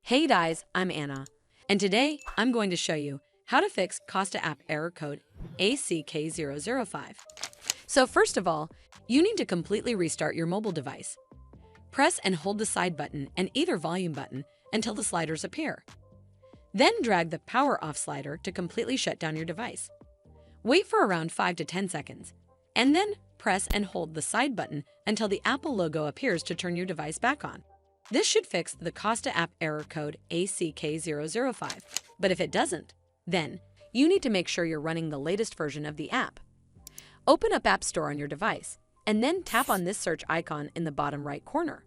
Hey guys, I'm Anna, and today I'm going to show you how to fix Costa App Error code ACK005. So first of all, you need to completely restart your mobile device. Press and hold the side button and either volume button until the sliders appear. Then drag the power off slider to completely shut down your device. Wait for around 5 to 10 seconds, and then press and hold the side button until the Apple logo appears to turn your device back on. This should fix the Costa App Error code ACK005, but if it doesn't, then you need to make sure you're running the latest version of the app. Open up App Store on your device, and then tap on this search icon in the bottom right corner.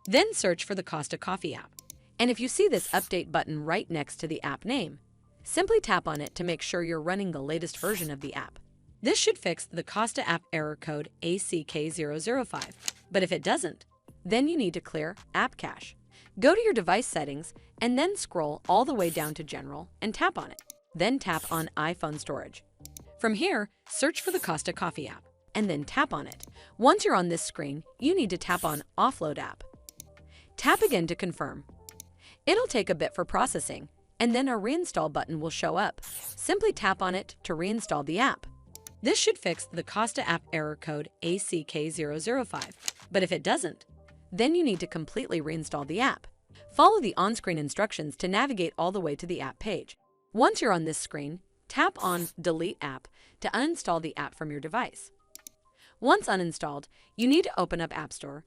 Then search for the Costa Coffee App, and if you see this update button right next to the app name, simply tap on it to make sure you're running the latest version of the app. This should fix the Costa App Error code ACK005, but if it doesn't, then you need to clear App Cache. Go to your device settings and then scroll all the way down to General and tap on it. Then tap on iPhone Storage. From here, search for the Costa Coffee App and then tap on it. Once you're on this screen, you need to tap on Offload App. Tap again to confirm. It'll take a bit for processing, and then a reinstall button will show up. Simply tap on it to reinstall the app. This should fix the Costa App Error code ACK005, but if it doesn't, then you need to completely reinstall the app. Follow the on-screen instructions to navigate all the way to the app page. Once you're on this screen, tap on Delete App to uninstall the app from your device. Once uninstalled, you need to open up App Store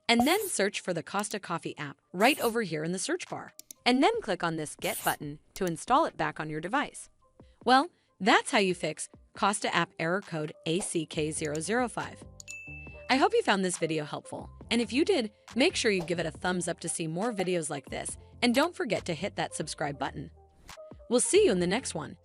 and then search for the Costa Coffee app right over here in the search bar, and then click on this Get button to install it back on your device. Well, that's how you fix Costa App Error code ACK005. I hope you found this video helpful, and if you did, make sure you give it a thumbs up to see more videos like this, and don't forget to hit that subscribe button. We'll see you in the next one.